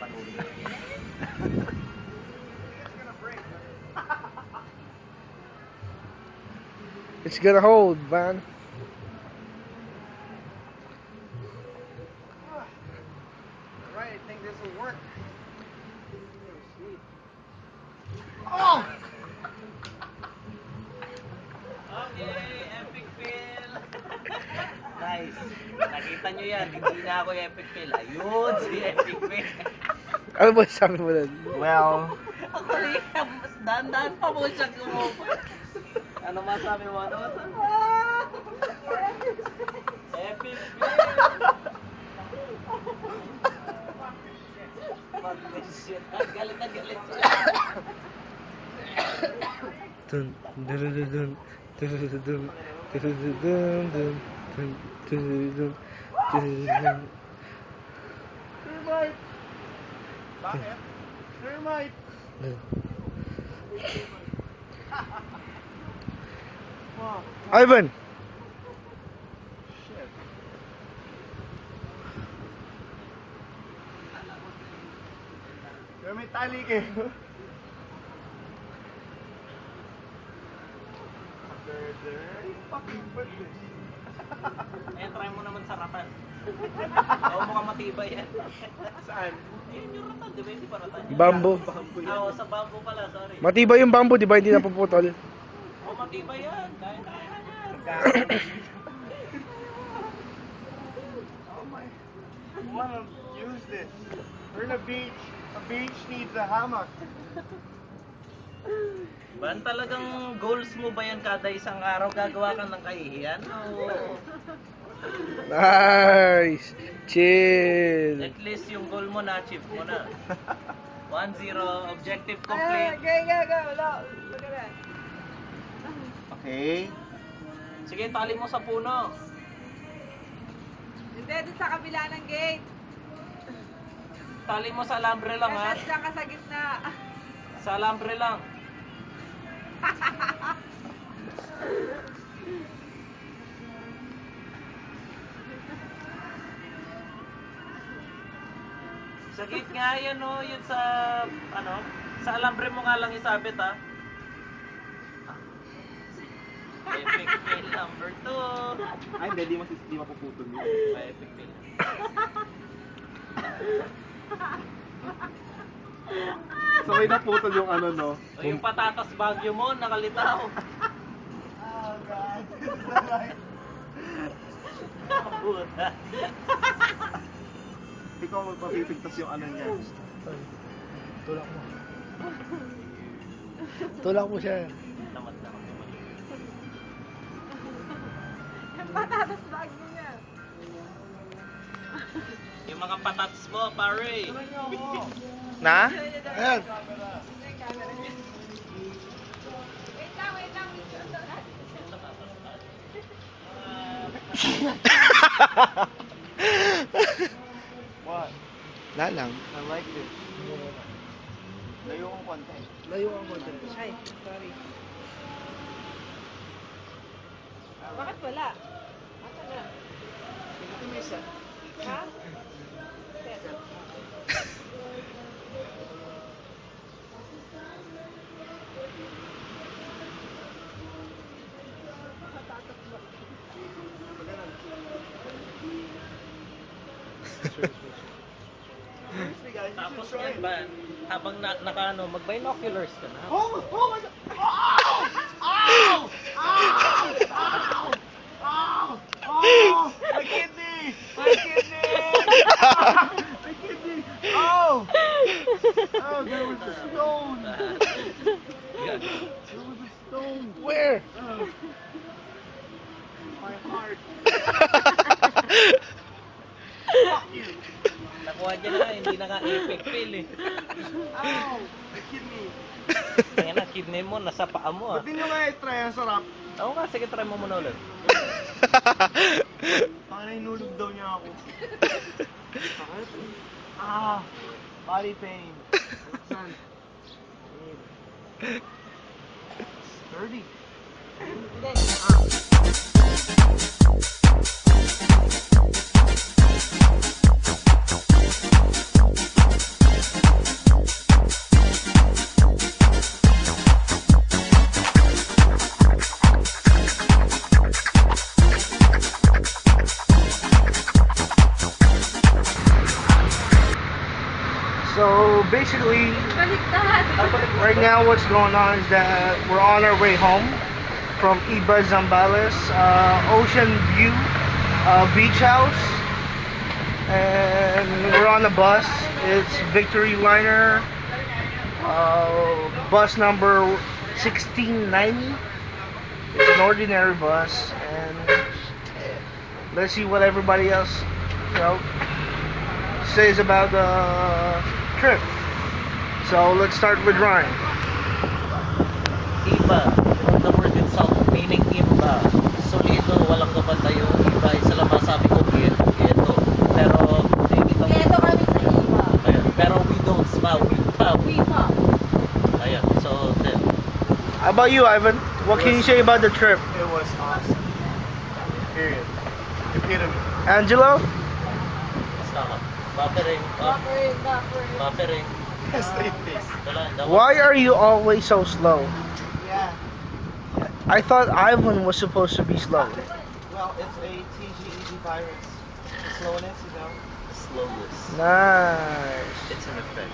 panuli. It's gonna hold, man. Alright, I think this will work. Oh! Okay, epic fail. Nice. Nakita nyo yan, hindi na ako epic fail. Ayun, si epic fail. Ano ba sabi mo nun? Well, Ako rin, mas dahan-dahan pa mo siya kumapa. Ano masabi mo? Ano masabi mo? Epic fail. Fuck this shit. Galit na galit siya. Dun, dun, dun, dun, dun, dun, dun, dun, dun, dun, dun, dun, dun. Thermite! Bakit? Thermite! Wow. Ivan! Shit. Thermite tali kayo. Dirty fucking put this. Eh, try mo naman sa ratan. Oo, mukhang matibay yan. Saan? Yun yung ratan, di ba? Hindi pa ratan yan. Bamboo. Oo, sa bamboo pala, sorry. Matibay yung bamboo, di ba? Hindi napuputol. Oo, matibay yan. Kaya-kaya na yan. Oh my. I wanna use this. We're in a beach. A beach needs a hammock. Ban talagang goals mo ba yan kada isang araw gagawa ka ng kahihiyan? Oo. Nice! Chill! At least yung goal mo na-achieve mo na. 1-0, objective complete. Wala. Okay. Sige, tali mo sa puno. Hindi, doon sa kabila ng gate. Tali mo sa alambre lang, ha? Kasi dyan ka sa gitna. Sa alambre lang. Sa gate nga yan, no? Yun sa, ano? Sa alambre mo nga lang isabit, ha? Epic fail number 2. Ay, hindi mapuputol yun. Epic fail. Sabay naputol yung ano, no? O yung patatas bagyo mo, nakalitaw. Oh, God. Puta. Ikaw magpapipigtas yung ano niya. Tulak mo. Tulak mo siya. Tamad na ako. Yung patatas bagyo niya. Yung mga patats mo, pare. Na? Ayan. Wait lang. What? Wala lang. I like this. Layo kong konti. Layo ang konti. Ay, sorry. Bakit wala? Asa na? Ito may isa. Ha? Set. Seriously, guys, you Tapos should try yan it. ba, habang naka-ano, mag-binoculars ka na. Oh my God! Ow! Ow! Ow! Ow! Ow! Oh! My kidney! My kidney! My kidney! Oh! Oh, there was a stone! There was a stone! Where? Oh. My heart! Fuck you! Nakuha niya na, hindi na nga epic fail eh. Ow! My kidney! Kaya na, kidney mo, nasa paa mo ah. Ba't di nyo nga i-try? Ang sarap. Oo nga, sige, try mo muna ulit. Parang hinulog daw niya ako. Sakit? Ah! Body pain. Alaksan. Sturdy. basically, Baliktad. right now what's going on is that we're on our way home from Iba Zambales, Ocean View Beach House, and we're on the bus. It's Victory Liner, bus number 1690. It's an ordinary bus, and let's see what everybody else, says about the trip. So let's start with Ryan. Iba, from the word itself, meaning imba. Solido, walang kabantay yung iba. Isa lang masabi ko, ito. Pero, hindi kami. Ito kami sa iba. Ayun. Pero we don't smile, we pop. We pop. Ayun, so, then. How about you, Ivan? What can you say about the trip? It was awesome. Period. Epitome. Angelo? Basta ka. Buffering, buffering. Straight face. Why are you always so slow? Yeah. I thought Ivan was supposed to be slow. Well, it's a TGED virus. Slowness, you know. Slowness. Nice. It's an effect.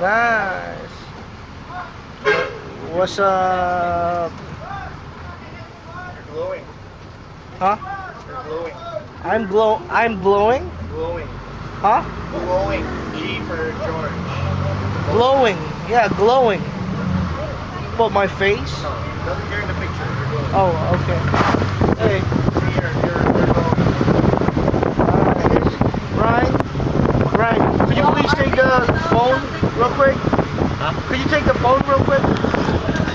Nice. What's up? You're glowing. Huh? You're glowing. I'm glowing? Glowing. Huh? Glowing. G for George. Glowing. Yeah, glowing. But my face? No, you're in the picture. You're glowing. Oh, okay. Hey, See, you're glowing. Ryan, could you please take the phone real quick? Huh? Could you take the phone real quick?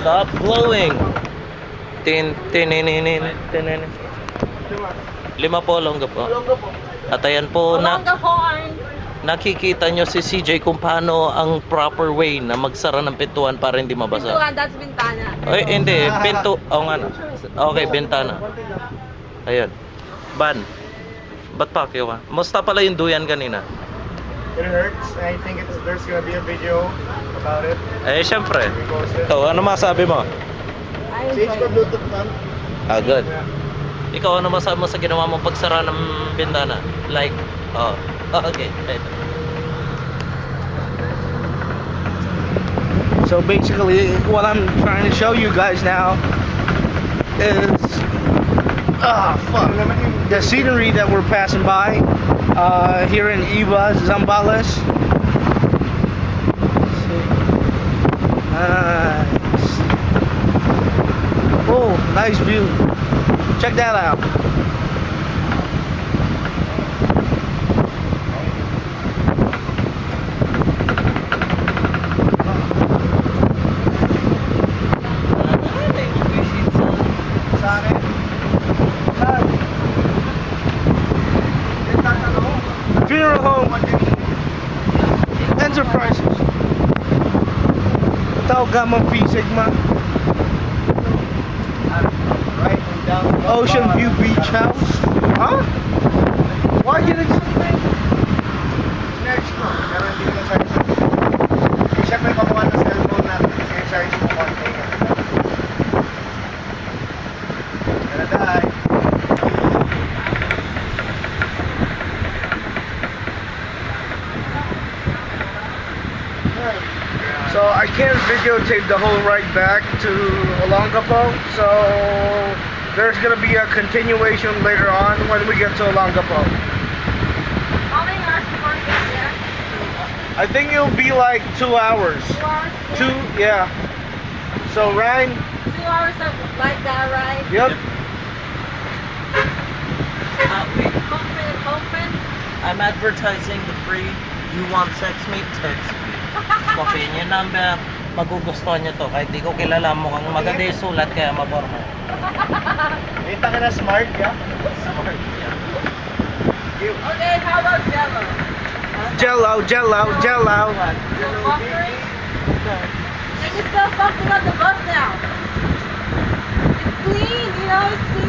Stop glowing. Tin. Lima po, longga po. At ayan po na Along the horn. nakikita nyo si CJ kung paano ang proper way na magsara ng pintuan para hindi mabasa. Pintuan, that's bintana. Ay, hindi, pinto. Oo nga na. Okay, bintana. Ayun. Ban. Ba't pakyo ka? Musta pala yung duyan kanina? It hurts. I think there's gonna be a video about it. Eh, syempre. We post it. Ikaw, ano masabi mo? Change for Bluetooth, man. Ah, good. Yeah. Ikaw, ano masabi mo sa ginawa mong pagsara ng bintana? Like, oh, okay. So basically, what I'm trying to show you guys now is the scenery that we're passing by here in Iba Zambales. Nice. Oh, nice view. Check that out. Sa akin. Funeral home Enterprises. Tau Gamma Phi Sigma. Right and down. Ocean View Beach House. Huh? Why didn't you Next ko. Pero hindi ko charge. Siyempre, pakuha ng cellphone natin. Kasi charge mo konti. Gonna die. So I can't videotape the whole ride back to Olongapo, so there's gonna be a continuation later on when we get to Olongapo. How many hours before we get there? I think it'll be like 2 hours. 2 hours? Two, yeah. So Ryan, 2 hours of like that ride. yep. Wait. Open. I'm advertising the free You Want Sex Me? Text me. Okay, yung number, magugustuhan nyo to. Kahit di ko kilala, mukhang maganda yung sulat, kaya mabormo. Kita ka na smart, yeah? Smart, yeah. Okay, how about Jello? Jello. Buffering? They can still something on the bus now. It's clean, it's clean.